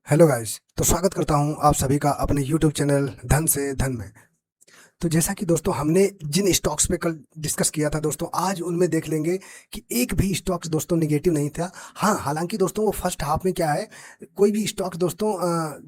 Hello guys. तो स्वागत करता हूं आप सभी का अपने यूट्यूब चैनल धन से धन में। तो जैसा कि दोस्तों हमने जिन स्टॉक्स पे कल डिस्कस किया था दोस्तों, आज उनमें देख लेंगे कि एक भी स्टॉक्स दोस्तों निगेटिव नहीं था। हाँ, हालांकि दोस्तों वो फर्स्ट हाफ में क्या है, कोई भी स्टॉक्स दोस्तों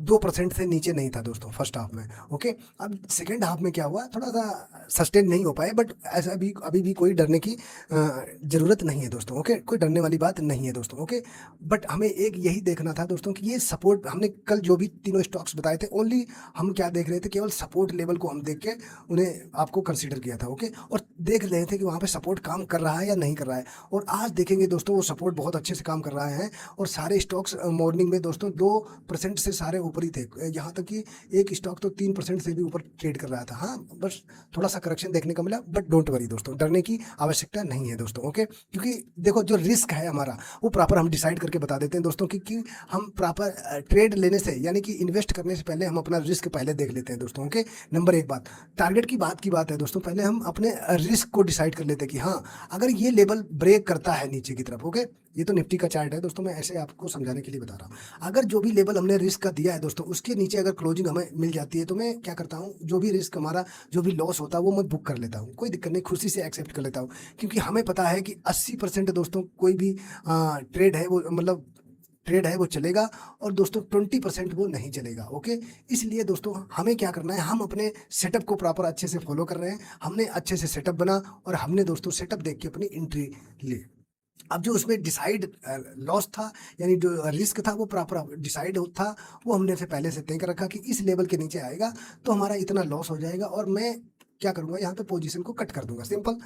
2% से नीचे नहीं था दोस्तों फर्स्ट हाफ में। ओके, अब सेकेंड हाफ में क्या हुआ, थोड़ा सा सस्टेन नहीं हो पाए, बट ऐसा भी अभी भी कोई डरने की जरूरत नहीं है दोस्तों। ओके, कोई डरने वाली बात नहीं है दोस्तों। ओके, बट हमें एक यही देखना था दोस्तों कि ये सपोर्ट, हमने कल जो भी तीनों स्टॉक्स बताए थे, ओनली हम क्या देख रहे थे, केवल सपोर्ट लेवल को हम देख के उन्हें आपको कंसीडर किया था। ओके, और देख रहे थे कि वहाँ पे सपोर्ट काम कर रहा है या नहीं कर रहा है। और आज देखेंगे दोस्तों वो सपोर्ट बहुत अच्छे से काम कर रहा है, और सारे स्टॉक्स मॉर्निंग में दोस्तों 2% से सारे ऊपर ही थे। यहाँ तक कि एक स्टॉक तो 3% से भी ऊपर ट्रेड कर रहा था। हाँ, बस थोड़ा सा करेक्शन देखने को मिला, बट डोंट वरी दोस्तों, डरने की आवश्यकता नहीं है दोस्तों। ओके, क्योंकि देखो जो रिस्क है हमारा, वो प्रॉपर हम डिसाइड करके बता देते हैं दोस्तों कि हम प्रॉपर ट्रेड लेने से, यानी कि इन्वेस्ट करने से पहले हम अपना रिस्क पहले देख लेते हैं दोस्तों। ओके, नंबर एक बात, टारगेट की बात है दोस्तों, पहले हम अपने रिस्क को डिसाइड कर लेते हैं कि हाँ, अगर ये लेवल ब्रेक करता है नीचे की तरफ। ओके, ये तो निफ्टी का चार्ट है दोस्तों, मैं ऐसे आपको समझाने के लिए बता रहा हूँ। अगर जो भी लेवल हमने रिस्क का दिया है दोस्तों, उसके नीचे अगर क्लोजिंग हमें मिल जाती है, तो मैं क्या करता हूँ, जो भी रिस्क हमारा, जो भी लॉस होता है वो मैं बुक कर लेता हूँ, कोई दिक्कत नहीं, खुशी से एक्सेप्ट कर लेता हूँ। क्योंकि हमें पता है कि 80% दोस्तों कोई भी ट्रेड है वो, मतलब ट्रेड है वो चलेगा, और दोस्तों 20% वो नहीं चलेगा। ओके, इसलिए दोस्तों हमें क्या करना है, हम अपने सेटअप को प्रॉपर अच्छे से फॉलो कर रहे हैं। हमने अच्छे से सेटअप बना, और हमने दोस्तों सेटअप देख के अपनी एंट्री ली। अब जो उसमें डिसाइड लॉस था, यानी जो रिस्क था, वो प्रॉपर डिसाइड था, वो हमने से पहले से तय कर रखा कि इस लेवल के नीचे आएगा तो हमारा इतना लॉस हो जाएगा, और मैं क्या करूंगा, यहाँ पे पोजीशन को कट कर दूंगा, सिंपल।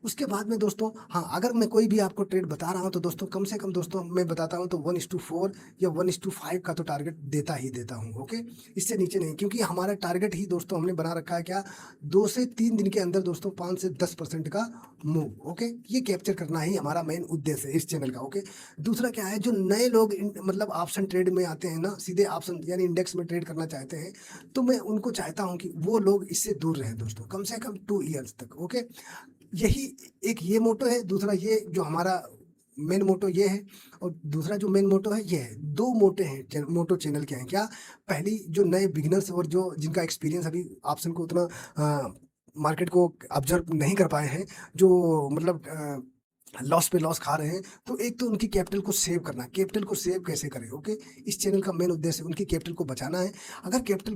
उसके बाद में दोस्तों, हाँ, अगर मैं कोई भी आपको ट्रेड बता रहा हूँ तो दोस्तों कम से कम दोस्तों मैं बताता हूँ तो 1:4 या 1:5 का तो टारगेट देता ही देता हूँ। ओके, इससे नीचे नहीं, क्योंकि हमारा टारगेट ही दोस्तों हमने बना रखा है क्या, 2 से 3 दिन के अंदर दोस्तों 5 से 10% का मूव। ओके, ये कैप्चर करना ही हमारा मेन उद्देश्य है इस चैनल का। ओके, दूसरा क्या है, जो नए लोग मतलब ऑप्शन ट्रेड में आते हैं ना, सीधे ऑप्शन यानी इंडेक्स में ट्रेड करना चाहते हैं, तो मैं उनको चाहता हूं कि वो लोग इससे दूर रहें दोस्तों, कम से कम 2 इयर्स तक। ओके, यही एक ये मोटो है। दूसरा ये जो हमारा मेन मोटो ये है, और दूसरा जो मेन मोटो है ये है। दो मोटे हैं मोटो चैनल के हैं क्या, पहली जो नए बिगिनर्स और जो जिनका एक्सपीरियंस अभी ऑप्शन को उतना मार्केट को ऑब्जर्व नहीं कर पाए हैं, जो मतलब लॉस पे लॉस खा रहे हैं, तो एक तो उनकी कैपिटल को सेव करना। कैपिटल को सेव कैसे करें? ओके, इस चैनल का मेन उद्देश्य उनकी कैपिटल को बचाना है। अगर कैपिटल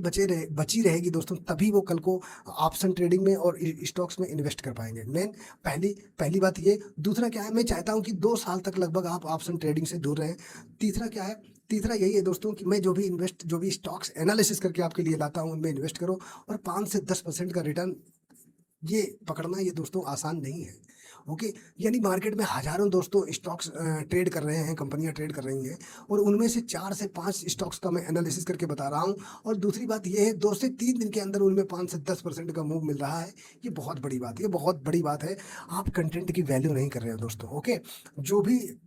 बची रहेगी दोस्तों, तभी वो कल को ऑप्शन ट्रेडिंग में और स्टॉक्स में इन्वेस्ट कर पाएंगे। मेन पहली पहली बात ये। दूसरा क्या है, मैं चाहता हूँ कि 2 साल तक लगभग आप ऑप्शन ट्रेडिंग से दूर रहें। तीसरा क्या है, तीसरा यही है दोस्तों कि मैं जो भी स्टॉक्स एनालिसिस करके आपके लिए लाता हूँ, उनमें इन्वेस्ट करो, और 5 से 10% का रिटर्न ये पकड़ना, ये दोस्तों आसान नहीं है। ओके, यानी मार्केट में हजारों दोस्तों स्टॉक्स ट्रेड कर रहे हैं, कंपनियां ट्रेड कर रही हैं, और उनमें से 4 से 5 स्टॉक्स का मैं एनालिसिस करके बता रहा हूं। और दूसरी बात ये है, 2 से 3 दिन के अंदर उनमें 5 से 10% का मूव मिल रहा है। ये बहुत बड़ी बात है, ये बहुत बड़ी बात है। आप कंटेंट की वैल्यू नहीं कर रहे हो दोस्तों। ओके, जो भी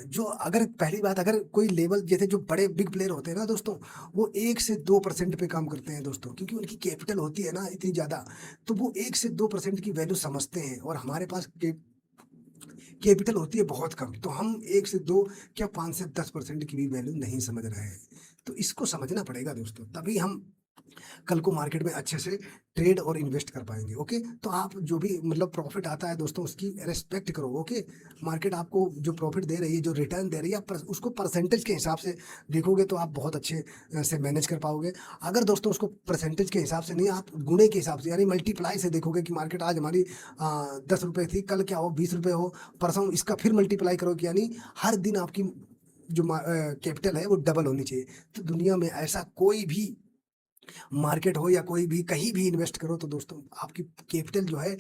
जो अगर पहली बात, अगर कोई लेवल, जैसे जो बड़े बिग प्लेयर होते हैं ना दोस्तों, वो 1 से 2% पे काम करते हैं दोस्तों, क्योंकि उनकी कैपिटल होती है ना इतनी ज्यादा, तो वो 1 से 2% की वैल्यू समझते हैं, और हमारे पास कैपिटल होती है बहुत कम, तो हम 1 से 2 क्या 5 से 10% की भी वैल्यू नहीं समझ रहे हैं। तो इसको समझना पड़ेगा दोस्तों, तभी हम कल को मार्केट में अच्छे से ट्रेड और इन्वेस्ट कर पाएंगे। ओके, तो आप जो भी मतलब प्रॉफिट आता है दोस्तों, उसकी रेस्पेक्ट करो। ओके, मार्केट आपको जो प्रॉफिट दे रही है, जो रिटर्न दे रही है, आप उसको परसेंटेज के हिसाब से देखोगे तो आप बहुत अच्छे से मैनेज कर पाओगे। अगर दोस्तों उसको परसेंटेज के हिसाब से नहीं, आप गुणे के हिसाब से यानी मल्टीप्लाई से देखोगे कि मार्केट आज हमारी 10 रुपए थी, कल क्या हो 20 रुपए हो, परसों इसका फिर मल्टीप्लाई करोगे, यानी हर दिन आपकी जो कैपिटल है वो डबल होनी चाहिए। तो दुनिया में ऐसा कोई भी मार्केट हो या कोई भी कहीं भी इन्वेस्ट करो, तो दोस्तों आपकी कैपिटल जो है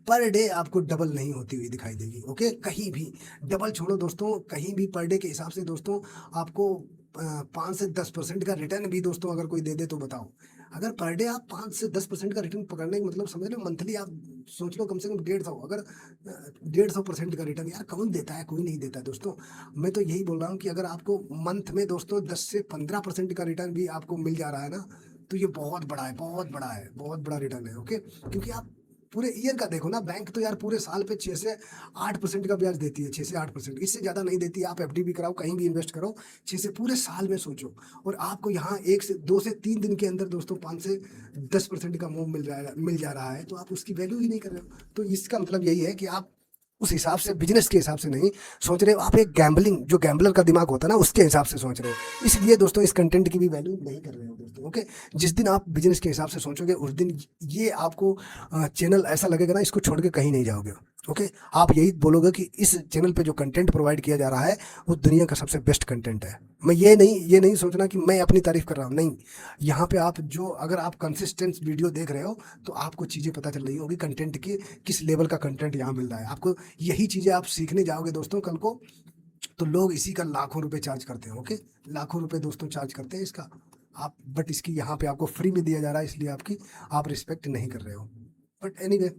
पर डे आपको डबल नहीं होती हुई दिखाई देगी। ओके, कहीं भी डबल छोड़ो दोस्तों, कहीं भी पर डे के हिसाब से दोस्तों आपको 5 से 10% का रिटर्न भी दोस्तों अगर कोई दे दे तो बताओ। अगर पर डे आप 5 से 10% का रिटर्न पकड़ने का मतलब समझ लो, मंथली आप सोच लो कम से कम 150, अगर 150% का रिटर्न, यार कौन देता है? कोई नहीं देता है दोस्तों। मैं तो यही बोल रहा हूँ कि अगर आपको मंथ में दोस्तों 10 से 15% का रिटर्न भी आपको मिल जा रहा है ना, तो ये बहुत बड़ा है, बहुत बड़ा है, बहुत बड़ा रिटर्न है। ओके, क्योंकि आप पूरे ईयर का देखो ना, बैंक तो यार पूरे साल पे 6 से 8% का ब्याज देती है, 6 से 8%, इससे ज्यादा नहीं देती। आप एफडी भी कराओ, कहीं भी इन्वेस्ट करो, 6 से पूरे साल में सोचो, और आपको यहाँ 1 से 2 से 3 दिन के अंदर दोस्तों 5 से 10% का मूव मिल जा रहा है, तो आप उसकी वैल्यू ही नहीं कर रहे हो। तो इसका मतलब यही है कि आप उस हिसाब से, बिजनेस के हिसाब से नहीं सोच रहे हो, आप एक गैम्बलिंग, जो गैम्बलर का दिमाग होता है ना, उसके हिसाब से सोच रहे हो। इसलिए दोस्तों इस कंटेंट की भी वैल्यू नहीं कर रहे हो दोस्तों। ओके, जिस दिन आप बिजनेस के हिसाब से सोचोगे उस दिन ये आपको चैनल ऐसा लगेगा ना, इसको छोड़ के कहीं नहीं जाओगे। ओके, आप यही बोलोगे कि इस चैनल पे जो कंटेंट प्रोवाइड किया जा रहा है वो दुनिया का सबसे बेस्ट कंटेंट है। मैं ये नहीं सोचना कि मैं अपनी तारीफ कर रहा हूँ, नहीं। यहाँ पे आप जो, अगर आप कंसिस्टेंट वीडियो देख रहे हो तो आपको चीज़ें पता चल रही होगी कंटेंट की, किस लेवल का कंटेंट यहाँ मिल रहा है आपको। यही चीज़ें आप सीखने जाओगे दोस्तों कल को, तो लोग इसी का लाखों रुपए चार्ज करते हैं। ओके, लाखों रुपए दोस्तों चार्ज करते हैं इसका, आप, बट इसकी यहाँ पे आपको फ्री में दिया जा रहा है, इसलिए आपकी आप रिस्पेक्ट नहीं कर रहे हो। बट एनीवे,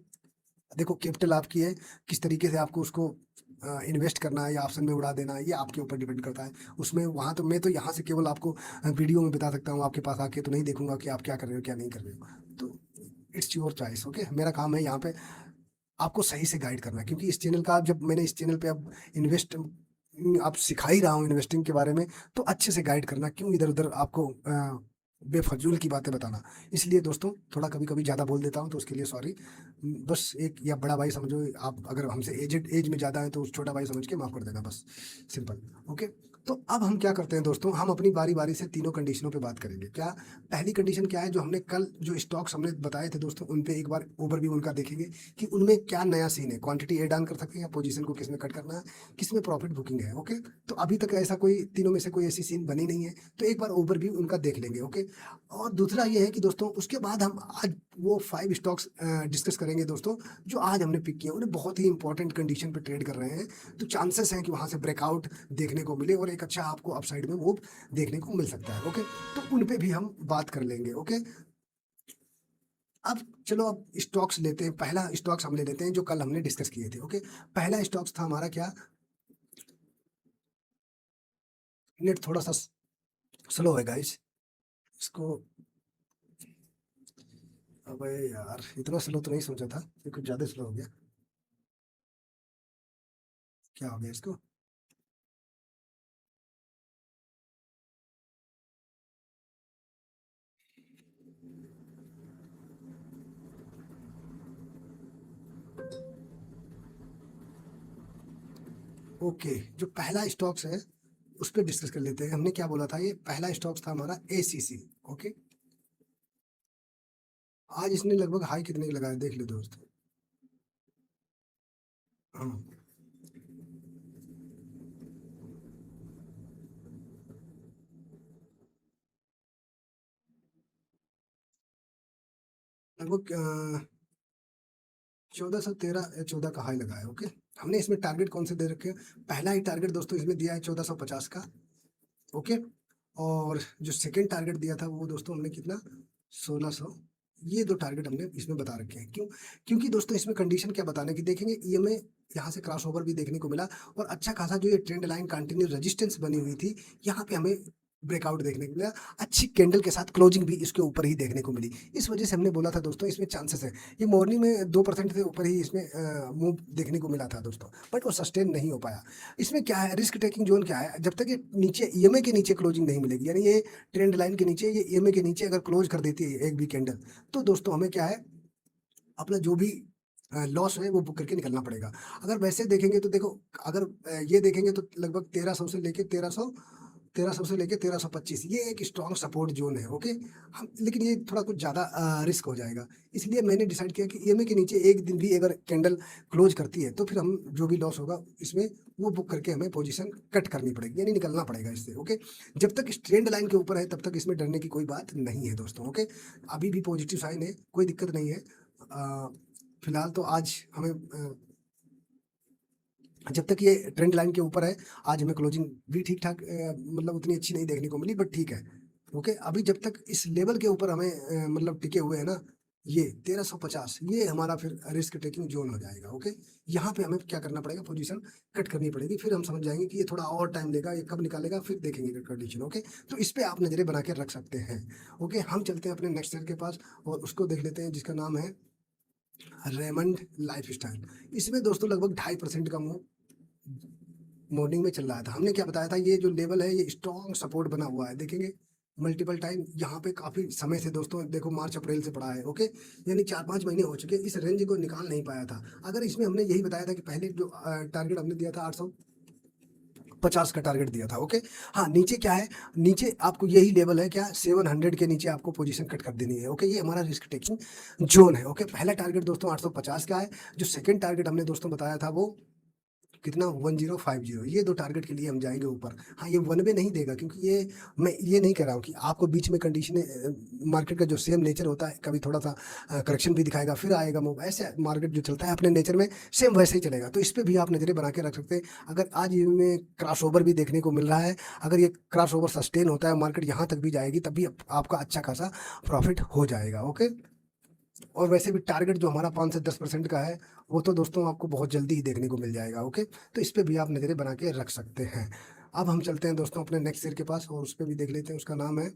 देखो कैपिटल आपकी है, किस तरीके से आपको उसको इन्वेस्ट करना है या ऑप्शन में उड़ा देना है, ये आपके ऊपर डिपेंड करता है। उसमें वहाँ तो मैं तो यहाँ से केवल आपको वीडियो में बता सकता हूँ, आपके पास आके तो नहीं देखूंगा कि आप क्या कर रहे हो क्या नहीं कर रहे हो। तो इट्स योर चॉइस। ओके, मेरा काम है यहाँ पे आपको सही से गाइड करना है, क्योंकि इस चैनल का, जब मैंने इस चैनल पे अब इन्वेस्ट, आप सिखा ही रहा हूँ इन्वेस्टिंग के बारे में, तो अच्छे से गाइड करना, क्यों इधर उधर आपको बेफजूल की बातें बताना। इसलिए दोस्तों थोड़ा कभी कभी ज़्यादा बोल देता हूँ, तो उसके लिए सॉरी। बस एक, या बड़ा भाई समझो आप, अगर हमसे एज में ज़्यादा है तो उस छोटा भाई समझ के माफ़ कर देना, बस सिंपल। ओके, तो अब हम क्या करते हैं दोस्तों, हम अपनी बारी बारी से तीनों कंडीशनों पे बात करेंगे। क्या, पहली कंडीशन क्या है, जो हमने कल जो स्टॉक्स हमने बताए थे दोस्तों, उन पे एक बार ओवरव्यू उनका देखेंगे कि उनमें क्या नया सीन है, क्वांटिटी ऐड ऑन कर सकते हैं या पोजीशन को किस में कट करना है, किस में प्रॉफिट बुकिंग है। ओके, तो अभी तक ऐसा कोई, तीनों में से कोई ऐसी सीन बनी नहीं है, तो एक बार ओवरव्यू उनका देख लेंगे। ओके, और दूसरा ये है कि दोस्तों उसके बाद हम आज वो 5 स्टॉक्स डिस्कस करेंगे दोस्तों, जो आज हमने पिक किए, उन्हें बहुत ही इंपॉर्टेंट कंडीशन पे ट्रेड कर रहे हैं, तो चांसेस हैं कि वहां से ब्रेकआउट देखने को मिले और एक अच्छा आपको अपसाइड में मूव देखने को मिल सकता है। ओके, तो उन पे भी हम बात कर लेंगे। ओके, अब चलो, अब स्टॉक्स लेते हैं। पहला स्टॉक्स हम ले लेते हैं जो कल हमने डिस्कस किए थे। ओके, पहला स्टॉक्स था हमारा क्या, नेट थोड़ा सा स्लो है गाइस, इसको, अबे यार इतना स्लो तो नहीं सोचा था, ये कुछ ज्यादा स्लो हो गया, क्या हो गया इसको। ओके, जो पहला स्टॉक्स है उस पर डिस्कस कर लेते हैं। हमने क्या बोला था, ये पहला स्टॉक्स था हमारा एसीसी। ओके, आज इसने लगभग हाई कितने का लगाया देख लो दोस्त। हाँ, लगभग 1413 या 14 का हाई लगाया। ओके, हमने इसमें टारगेट कौन से दे रखे हैं, पहला ही टारगेट दोस्तों इसमें दिया है 1450 का। ओके, और जो सेकंड टारगेट दिया था वो दोस्तों हमने कितना, 1600। ये दो टारगेट हमने इसमें बता रखे हैं। क्यों, क्योंकि दोस्तों इसमें कंडीशन क्या बताने की, देखेंगे ईएमए यहाँ से क्रॉस ओवर भी देखने को मिला, और अच्छा खासा जो ये ट्रेंड लाइन कंटिन्यू रेजिस्टेंस बनी हुई थी, यहाँ पे हमें ब्रेकआउट देखने को मिला, अच्छी कैंडल के साथ क्लोजिंग भी इसके ऊपर ही देखने को मिली। इस वजह से हमने बोला था दोस्तों इसमें चांसेस है, ये मॉर्निंग में 2% से ऊपर ही इसमें मूव देखने को मिला था दोस्तों, बट वो सस्टेन नहीं हो पाया। इसमें क्या है, रिस्क टेकिंग जोन क्या है, जब तक ये नीचे ईएमए के नीचे क्लोजिंग नहीं मिलेगी, यानी ये ट्रेंड लाइन के नीचे, ये ईएमए के नीचे अगर क्लोज कर देती है एक भी कैंडल, तो दोस्तों हमें क्या है, अपना जो भी लॉस है वो बुक करके निकलना पड़ेगा। अगर वैसे देखेंगे तो देखो, अगर ये देखेंगे तो लगभग 1300 से लेके 1300 से लेके 1325, ये एक स्ट्रॉन्ग सपोर्ट जोन है। ओके, हम, लेकिन ये थोड़ा कुछ ज़्यादा रिस्क हो जाएगा, इसलिए मैंने डिसाइड किया कि ईएमए के नीचे एक दिन भी अगर कैंडल क्लोज करती है तो फिर हम जो भी लॉस होगा इसमें वो बुक करके हमें पोजीशन कट करनी पड़ेगी, यानी निकलना पड़ेगा इससे। ओके, जब तक ट्रेंड लाइन के ऊपर है तब तक इसमें डरने की कोई बात नहीं है दोस्तों। ओके, अभी भी पॉजिटिव साइन है, कोई दिक्कत नहीं है। फिलहाल तो आज हमें जब तक ये ट्रेंड लाइन के ऊपर है, आज हमें क्लोजिंग भी ठीक ठाक, मतलब उतनी अच्छी नहीं देखने को मिली, बट ठीक है। ओके, अभी जब तक इस लेवल के ऊपर हमें मतलब टिके हुए हैं ना, ये 1350, ये हमारा फिर रिस्क टेकिंग जोन हो जाएगा। ओके, यहाँ पे हमें क्या करना पड़ेगा, पोजीशन कट करनी पड़ेगी, फिर हम समझ जाएंगे कि ये थोड़ा और टाइम लेगा, ये कब निकालेगा फिर देखेंगे कंडीशन। ओके, तो इस पे आप नजरें बना के रख सकते हैं। ओके, हम चलते हैं अपने नेक्स्ट शेयर के पास और उसको देख लेते हैं, जिसका नाम है रेमंड लाइफस्टाइल, इसमें दोस्तों लगभग 2.5% का मूव मॉर्निंग में चल रहा था। हमने क्या बताया था, ये जो लेवल है ये स्ट्रॉन्ग सपोर्ट बना हुआ है, देखेंगे मल्टीपल टाइम यहाँ पे काफी समय से दोस्तों, देखो मार्च अप्रैल से पड़ा है, ओके, यानी 4-5 महीने हो चुके, इस रेंज को निकाल नहीं पाया था। अगर इसमें हमने यही बताया था कि पहले जो टारगेट हमने दिया था 850 का टारगेट दिया था, ओके। हाँ, नीचे क्या है, नीचे आपको यही लेवल है क्या, 700 के नीचे आपको पोजीशन कट कर देनी है, ओके। ये हमारा रिस्क टेकिंग जोन है, ओके। पहला टारगेट दोस्तों 850 का है। जो सेकंड टारगेट हमने दोस्तों बताया था वो कितना, 1050, ये दो टारगेट के लिए हम जाएंगे ऊपर। हाँ, ये वन वे नहीं देगा, क्योंकि ये मैं ये नहीं कह रहा हूँ कि आपको बीच में कंडीशन, मार्केट का जो सेम नेचर होता है, कभी थोड़ा सा करेक्शन भी दिखाएगा फिर आएगा मूव, ऐसे मार्केट जो चलता है अपने नेचर में सेम वैसे ही चलेगा। तो इस पर भी आप नजरें बना के रख सकते हैं। अगर आज इनमें क्रॉस ओवर भी देखने को मिल रहा है, अगर ये क्रॉस ओवर सस्टेन होता है, मार्केट यहाँ तक भी जाएगी, तब भी आपका अच्छा खासा प्रॉफिट हो जाएगा, ओके। और वैसे भी टारगेट जो हमारा 5 से 10% का है, वो तो दोस्तों आपको बहुत जल्दी ही देखने को मिल जाएगा, ओके। तो इस पे भी आप नज़रें बना के रख सकते हैं। अब हम चलते हैं दोस्तों अपने नेक्स्ट शेयर के पास और उस पर भी देख लेते हैं, उसका नाम है,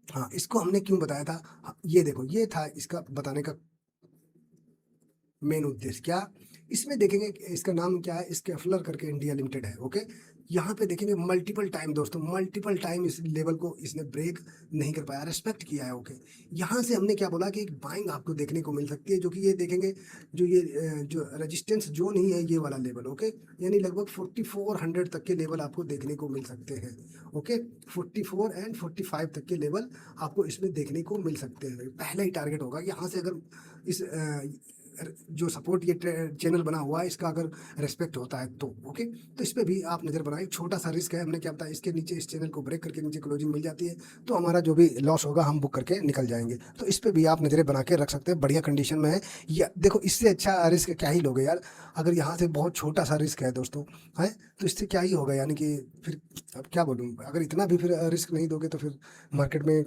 हाँ, इसको हमने क्यों बताया था, हाँ, ये देखो, ये था इसका बताने का मेन उद्देश्य क्या। इसमें देखेंगे इसका नाम क्या है, स्कैफलर करके इंडिया लिमिटेड है, ओके। यहाँ पे देखेंगे मल्टीपल टाइम दोस्तों, मल्टीपल टाइम इस लेवल को इसने ब्रेक नहीं कर पाया, रेस्पेक्ट किया है, ओके। यहाँ से हमने क्या बोला कि एक बाइंग आपको देखने को मिल सकती है, जो कि ये देखेंगे, जो ये जो रेजिस्टेंस जोन ही है, ये वाला लेवल, ओके। यानी लगभग 4400 तक के लेवल आपको देखने को मिल सकते हैं, ओके। 44 एंड 45 तक के लेवल आपको इसमें देखने को मिल सकते हैं। पहला ही टारगेट होगा, यहाँ से अगर इस जो सपोर्ट ये चैनल बना हुआ है, इसका अगर रेस्पेक्ट होता है तो, ओके। तो इस पे भी आप नजर बनाएं, छोटा सा रिस्क है, हमने क्या बताया, इसके नीचे इस चैनल को ब्रेक करके नीचे क्लोजिंग मिल जाती है, तो हमारा जो भी लॉस होगा हम बुक करके निकल जाएंगे। तो इस पे भी आप नजरें बना के रख सकते हैं, बढ़िया कंडीशन में है। या देखो, इससे अच्छा रिस्क क्या ही लोगे यार, अगर यहाँ से बहुत छोटा सा रिस्क है दोस्तों, है, तो इससे क्या ही होगा, यानी कि फिर अब क्या बोलूँ, अगर इतना भी फिर रिस्क नहीं दोगे तो फिर मार्केट में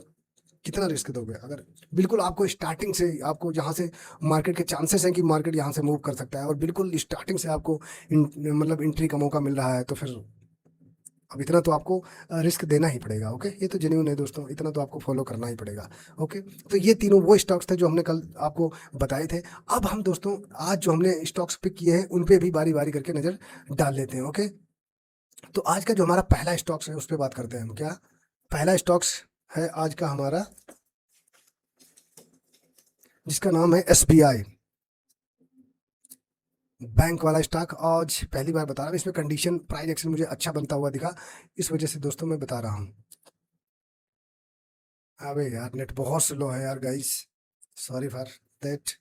कितना रिस्क दोगे। अगर बिल्कुल आपको स्टार्टिंग से, आपको जहाँ से मार्केट के चांसेस हैं कि मार्केट यहाँ से मूव कर सकता है, और बिल्कुल स्टार्टिंग से आपको मतलब एंट्री का मौका मिल रहा है, तो फिर अब इतना तो आपको रिस्क देना ही पड़ेगा, ओके। ये तो जेन्युइन है दोस्तों, इतना तो आपको फॉलो करना ही पड़ेगा, ओके। तो ये तीनों वो स्टॉक्स थे जो हमने कल आपको बताए थे। अब हम दोस्तों आज जो हमने स्टॉक्स पिक किए हैं उन पे भी बारी बारी करके नजर डाल लेते हैं, ओके। तो आज का जो हमारा पहला स्टॉक्स है उस पर बात करते हैं हम। क्या पहला स्टॉक्स है आज का हमारा, जिसका नाम है SBI बैंक वाला स्टॉक। आज पहली बार बता रहा हूँ, इसमें कंडीशन प्राइस एक्शन मुझे अच्छा बनता हुआ दिखा, इस वजह से दोस्तों मैं बता रहा हूँ। अबे यार, नेट बहुत स्लो है यार guys, sorry for that.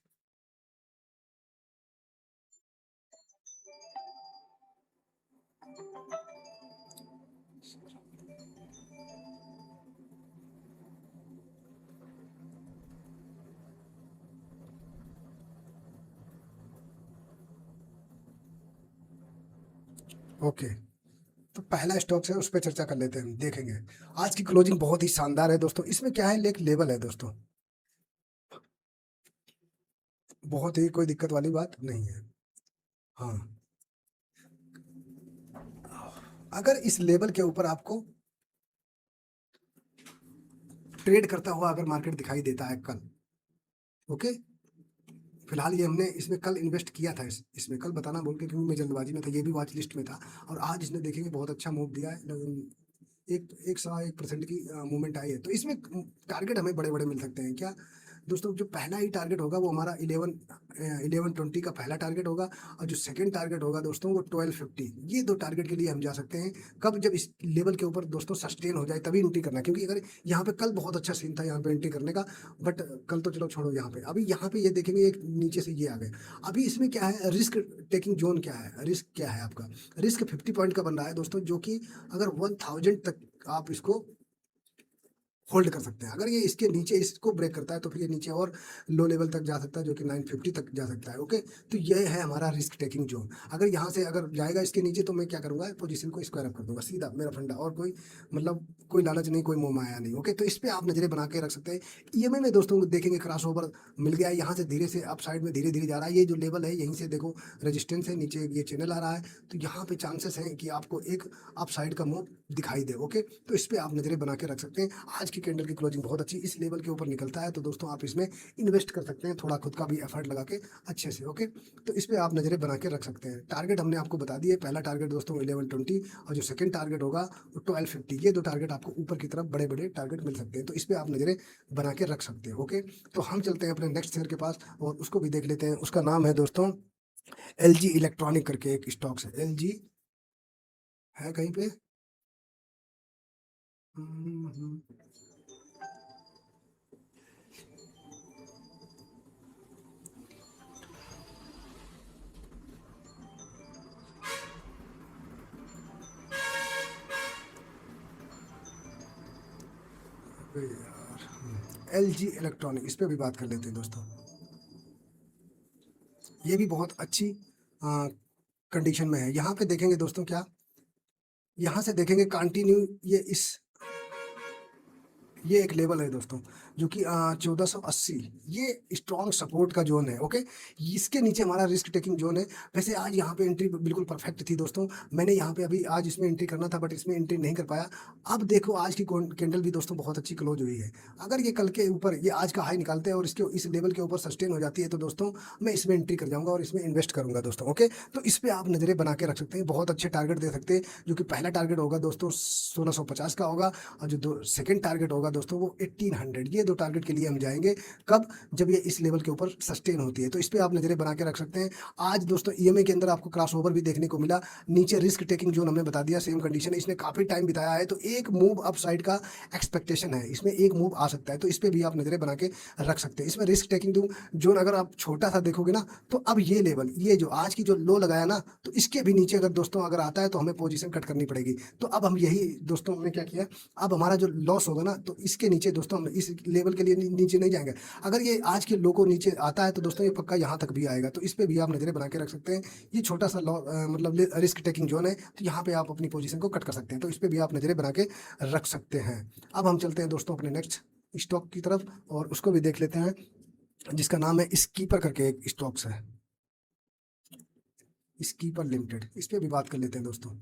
Okay, तो पहला स्टॉक है उस पर चर्चा कर लेते हैं, देखेंगे। आज की क्लोजिंग बहुत ही शानदार है दोस्तों। इसमें क्या है, एक लेवल है दोस्तों, बहुत ही कोई दिक्कत वाली बात नहीं है। हाँ, अगर इस लेवल के ऊपर आपको ट्रेड करता हुआ अगर मार्केट दिखाई देता है कल, ओके, फिलहाल ये हमने इसमें कल इन्वेस्ट किया था, इसमें कल बताना बोल के, क्योंकि मैं जल्दबाजी में था, ये भी वॉच लिस्ट में था। और आज इसने देखेंगे बहुत अच्छा मूव दिया है, एक 1.1% की मूवमेंट आई है। तो इसमें टारगेट हमें बड़े बड़े मिल सकते हैं क्या दोस्तों। जो पहला ही टारगेट होगा वो हमारा 1120 का पहला टारगेट होगा, और जो सेकंड टारगेट होगा दोस्तों वो 1250। ये दो टारगेट के लिए हम जा सकते हैं। कब, जब इस लेवल के ऊपर दोस्तों सस्टेन हो जाए तभी एंट्री करना, क्योंकि अगर यहाँ पे कल बहुत अच्छा सीन था यहाँ पे एंट्री करने का, बट कल तो चलो छोड़ो, यहाँ पे अभी यहाँ पे ये देखेंगे एक नीचे से ये आ गए। अभी इसमें क्या है, रिस्क टेकिंग जोन क्या है, रिस्क क्या है आपका, रिस्क 50 पॉइंट का बन रहा है दोस्तों, जो कि अगर 1000 तक आप इसको होल्ड कर सकते हैं। अगर ये इसके नीचे इसको ब्रेक करता है तो फिर ये नीचे और लो लेवल तक जा सकता है, जो कि 950 तक जा सकता है, ओके। तो ये है हमारा रिस्क टेकिंग जोन। अगर यहाँ से अगर जाएगा इसके नीचे तो मैं क्या करूंगा, पोजीशन को स्क्वायर अप कर दूंगा सीधा, मेरा फंडा, और कोई मतलब कोई लालच नहीं, कोई मोह माया नहीं, ओके। तो इस पे आप नजरें बना के रख सकते हैं। EMA में दोस्तों देखेंगे क्रॉस ओवर मिल गया है, यहाँ से धीरे से अप साइड में धीरे धीरे जा रहा है। ये जो लेवल है यहीं से देखो रेजिस्टेंस है, नीचे ये चैनल आ रहा है, तो यहाँ पे चांसेस हैं कि आपको एक अप साइड का मूव दिखाई दे, ओके। तो इस पे आप नजरें बना के रख सकते हैं। आज की की कैंडल की क्लोजिंग बहुत अच्छी इस लेवल के ऊपर निकलता है तो दोस्तों आप इसमें इन्वेस्ट कर सकते हैं, थोड़ा खुद का भी एफर्ट लगा के अच्छे से। ओके, तो इस पे आप नजरें बना के रख सकते हैं। टारगेट हमने आपको बता दिए, पहला टारगेट दोस्तों 1120 और जो सेकंड टारगेट होगा वो 1250। ये दो टारगेट आपको ऊपर की तरफ बड़े बड़े टारगेट मिल सकते हैं, तो इस पे आप नजरें बना के रख सकते हैं। ओके, तो हम चलते हैं अपने नेक्स्ट शेयर के पास और उसको भी देख लेते हैं। उसका नाम है दोस्तों एलजी इलेक्ट्रॉनिक करके एक स्टॉक्स है। एलजी है कहीं पे? हम्म, अबे यार, एल जी इलेक्ट्रॉनिक, इस पे भी बात कर लेते हैं दोस्तों। ये भी बहुत अच्छी कंडीशन में है। यहाँ पे देखेंगे दोस्तों क्या, यहाँ से देखेंगे कंटिन्यू ये इस ये एक लेवल है दोस्तों जो कि 1480, ये स्ट्रॉन्ग सपोर्ट का जोन है। ओके, इसके नीचे हमारा रिस्क टेकिंग जोन है। वैसे आज यहाँ पे एंट्री बिल्कुल परफेक्ट थी दोस्तों, मैंने यहाँ पे अभी आज इसमें एंट्री करना था बट इसमें एंट्री नहीं कर पाया। अब देखो आज की कैंडल भी दोस्तों बहुत अच्छी क्लोज हुई है। अगर ये कल के ऊपर ये आज का हाई निकालते हैं और इसके इस लेवल के ऊपर सस्टेन हो जाती है तो दोस्तों मैं इसमें एंट्री कर जाऊंगा और इसमें इन्वेस्ट करूंगा दोस्तों। ओके, तो इस पे आप नजरें बना के रख सकते हैं, बहुत अच्छे टारगेट दे सकते हैं। जो कि पहला टारगेट होगा दोस्तों 1650 का होगा और जो दो सेकंड टारगेट होगा दोस्तों वो 1800। ये दो टारगेट के लिए हम जाएंगे कब, जब ये इस लेवल के ऊपर सस्टेन होती है, तो इस पे आप नजरें बना के रख सकते हैं। आज दोस्तों ईएमए के अंदर आपको क्रॉस ओवर भी देखने को मिला, नीचे रिस्क टेकिंग जोन हमने बता दिया, सेम कंडीशन है, इसने काफी टाइम बिताया है तो एक मूव अप साइड का एक्सपेक्टेशन है, इसमें एक मूव आ सकता है, तो इस पे भी आप नजरें बना के रख सकते हैं। इसमें रिस्क टेकिंग जोन अगर आप छोटा सा देखोगे ना तो अब ये लेवल, ये जो आज की जो लो लगाया ना, तो इसके भी नीचे अगर दोस्तों अगर आता है तो हमें पोजीशन कट करनी पड़ेगी। तो अब हम यही दोस्तों हमने क्या किया, अब हमारा जो लॉस होगा ना तो इसके नीचे दोस्तों हम इस लेवल के लिए नीचे नहीं जाएंगे। अगर ये आज के लो को नीचे आता है तो दोस्तों ये पक्का यहाँ तक भी आएगा, तो इस पे भी आप नजरें बना के रख सकते हैं। ये छोटा सा मतलब रिस्क टेकिंग जोन है, तो यहाँ पे आप अपनी पोजीशन को कट कर सकते हैं, तो इस पे भी आप नजरें बना के रख सकते हैं। अब हम चलते हैं दोस्तों अपने नेक्स्ट स्टॉक की तरफ और उसको भी देख लेते हैं, जिसका नाम है स्कीपर करके एक स्टॉक्स है, स्कीपर लिमिटेड। इस पे भी बात कर लेते हैं दोस्तों,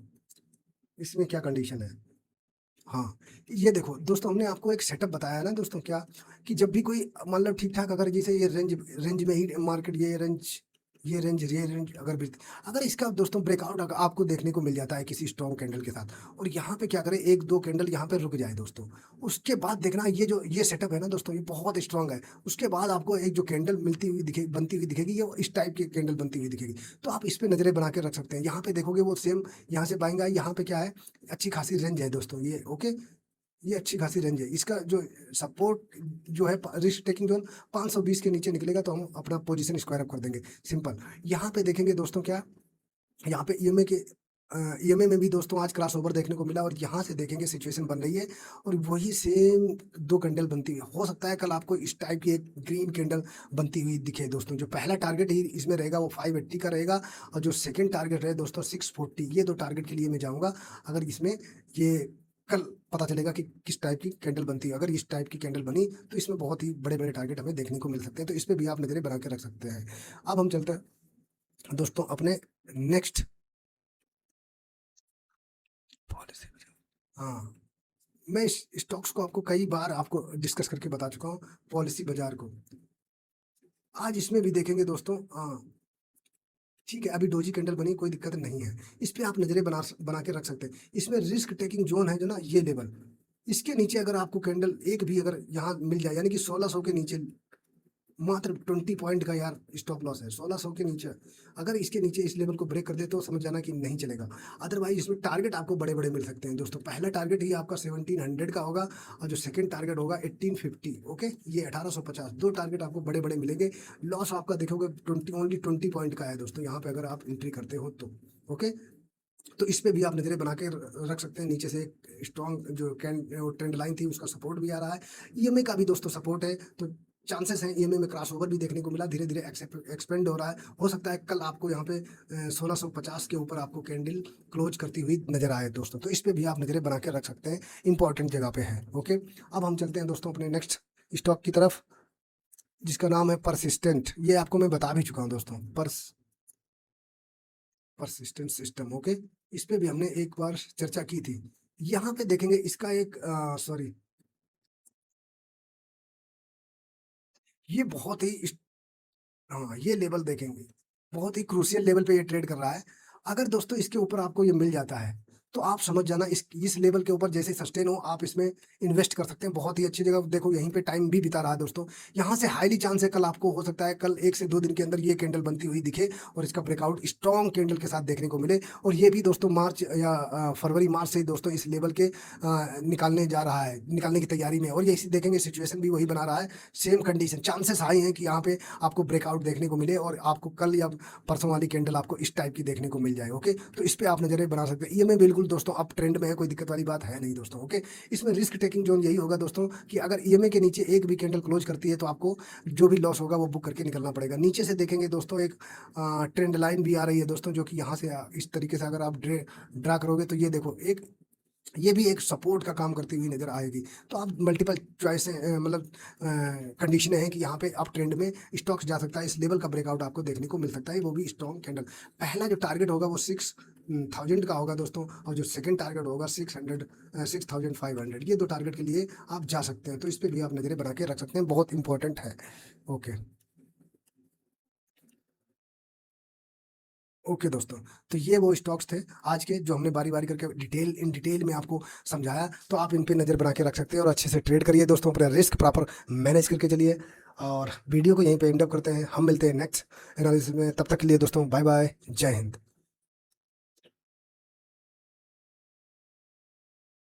इसमें क्या कंडीशन है। हाँ, ये देखो दोस्तों हमने आपको एक सेटअप बताया ना दोस्तों क्या, कि जब भी कोई मतलब ठीक ठाक अगर जैसे ये रेंज रेंज में ही मार्केट, ये रेंज अगर अगर इसका दोस्तों ब्रेकआउट अगर आपको देखने को मिल जाता है किसी स्ट्रॉन्ग कैंडल के साथ और यहाँ पे क्या करें, एक दो कैंडल यहाँ पे रुक जाए दोस्तों, उसके बाद देखना ये जो ये सेटअप है ना दोस्तों ये बहुत स्ट्रांग है। उसके बाद आपको एक जो कैंडल मिलती हुई दिखे बनती हुई दिखेगी, ये इस टाइप की कैंडल बनती हुई दिखेगी, तो आप इस पे नजरें बना के रख सकते हैं। यहाँ पे देखोगे वो सेम यहाँ से बाएंगे आए, यहाँ पे क्या है, अच्छी खासी रेंज है दोस्तों ये। ओके, ये अच्छी खासी रेंज है, इसका जो सपोर्ट जो है रिस्क टेकिंग जोन 520 के नीचे निकलेगा तो हम अपना पोजीशन स्क्वायर अप कर देंगे, सिंपल। यहाँ पे देखेंगे दोस्तों क्या, यहाँ पे ईएमए के ईएमए में भी दोस्तों आज क्रॉस ओवर देखने को मिला और यहाँ से देखेंगे सिचुएशन बन रही है और वही सेम दो कैंडल बनती हुई, हो सकता है कल आपको इस टाइप की एक ग्रीन कैंडल बनती हुई दिखे दोस्तों। जो पहला टारगेट ही इसमें रहेगा वो 580 का रहेगा और जो सेकंड टारगेट रहे दोस्तों 640। ये दो टारगेट के लिए मैं जाऊंगा अगर इसमें ये कल पता चलेगा कि किस टाइप की कैंडल बनती है। अगर इस टाइप की कैंडल बनी तो इसमें बहुत ही बड़े बड़े टारगेट हमें देखने को मिल सकते हैं, तो इस पे भी आप नजरें बना के रख सकते हैं। अब हम चलते हैं दोस्तों अपने नेक्स्ट पॉलिसी। हाँ, मैं इस स्टॉक्स को आपको कई बार आपको डिस्कस करके बता चुका हूँ, पॉलिसी बाजार को। आज इसमें भी देखेंगे दोस्तों, हाँ ठीक है, अभी डोजी कैंडल बनी कोई दिक्कत नहीं है, इस पे आप नजरें बना के रख सकते हैं। इसमें रिस्क टेकिंग जोन है जो ना ये लेवल, इसके नीचे अगर आपको कैंडल एक भी अगर यहाँ मिल जाए यानी कि 1600 के नीचे, मात्र 20 पॉइंट का यार स्टॉप लॉस है 1600 के नीचे, अगर इसके नीचे इस लेवल को ब्रेक कर दे तो समझ जाना कि नहीं चलेगा। अदरवाइज इसमें टारगेट आपको बड़े बड़े मिल सकते हैं दोस्तों। पहला टारगेट ही आपका 1700 का होगा और जो सेकंड टारगेट होगा 1850। ओके, ये 1850, दो टारगेट आपको बड़े बड़े मिलेंगे। लॉस आपका देखोगे 20 पॉइंट का है दोस्तों यहाँ पे अगर आप एंट्री करते हो तो। ओके, तो इस पे भी आप नजरें बना के रख सकते हैं। नीचे से एक स्ट्रॉन्ग जो ट्रेंड लाइन थी उसका सपोर्ट भी आ रहा है, ईएमए का भी दोस्तों सपोर्ट है, तो चांसेस हैं ईएमए में क्रॉस ओवर भी देखने को मिला, धीरे धीरे एक्सपेंड हो रहा है। हो सकता है कल आपको यहाँ पे 1650 के ऊपर आपको कैंडल क्लोज करती हुई नजर आए दोस्तों, तो इस पे भी आप नजरें बना के रख सकते हैं, इंपॉर्टेंट जगह पे है। ओके, अब हम चलते हैं दोस्तों अपने नेक्स्ट स्टॉक की तरफ, जिसका नाम है परसिस्टेंट। ये आपको मैं बता भी चुका हूँ दोस्तों, परसिस्टेंट सिस्टम। ओके, इस पे भी हमने एक बार चर्चा की थी। यहाँ पे देखेंगे इसका एक सॉरी ये बहुत ही हाँ, ये लेवल देखेंगे, बहुत ही क्रूशियल लेवल पे ये ट्रेड कर रहा है। अगर दोस्तों इसके ऊपर आपको ये मिल जाता है, तो आप समझ जाना इस लेवल के ऊपर जैसे सस्टेन हो, आप इसमें इन्वेस्ट कर सकते हैं। बहुत ही अच्छी जगह देखो, यहीं पे टाइम भी बिता रहा है दोस्तों। यहाँ से हाईली चांस है कल आपको हो सकता है कल 1 से 2 दिन के अंदर ये कैंडल बनती हुई दिखे और इसका ब्रेकआउट स्ट्रॉन्ग कैंडल के साथ देखने को मिले। और ये भी दोस्तों मार्च या फरवरी मार्च से ही दोस्तों इस लेवल के निकालने जा रहा है, निकालने की तैयारी में। और ये इसी देखेंगे सिचुएशन भी वही बना रहा है, सेम कंडीशन, चांसेस हाई हैं कि यहाँ पे आपको ब्रेकआउट देखने को मिले और आपको कल या परसों वाली कैंडल आपको इस टाइप की देखने को मिल जाए। ओके, तो इस पे आप नजरें बना सकते हैं। ईएमए बिल्कुल दोस्तों अप ट्रेंड में है, कोई दिक्कत वाली बात है नहीं दोस्तों। ओके, इसमें रिस्क टेकिंग जोन यही होगा दोस्तों कि अगर ईएमए के नीचे एक भी कैंडल क्लोज करती है तो आपको जो भी लॉस होगा वो बुक करके निकलना पड़ेगा। नीचे से देखेंगे दोस्तों एक ट्रेंड लाइन भी आ रही है दोस्तों, जो कि यहाँ से इस तरीके से अगर आप ड्रा करोगे तो ये देखो एक, ये भी एक सपोर्ट का काम करती हुई नजर आएगी। तो आप मल्टीपल चॉइस मतलब कंडीशनें हैं कि यहाँ पे अप ट्रेंड में स्टॉक्स जा सकता है, इस लेवल का ब्रेकआउट आपको देखने को मिल सकता है, वो भी स्ट्रॉन्ग कैंडल। पहला जो टारगेट होगा वो 6,000 का होगा दोस्तों, और जो सेकंड टारगेट होगा 6,500, ये दो टारगेट के लिए आप जा सकते हैं। तो इस पे भी आप नजरें बना के रख सकते हैं, बहुत इंपॉर्टेंट है। ओके, ओके दोस्तों, तो ये वो स्टॉक्स थे आज के जो हमने बारी बारी करके इन डिटेल में आपको समझाया। तो आप इन पे नज़र बना के रख सकते हैं और अच्छे से ट्रेड करिए दोस्तों, अपना रिस्क प्रॉपर मैनेज करके चलिए। और वीडियो को यहीं पे एंड अप करते हैं, हम मिलते हैं नेक्स्ट एनालिसिस में। तब तक के लिए दोस्तों बाय बाय, जय हिंद।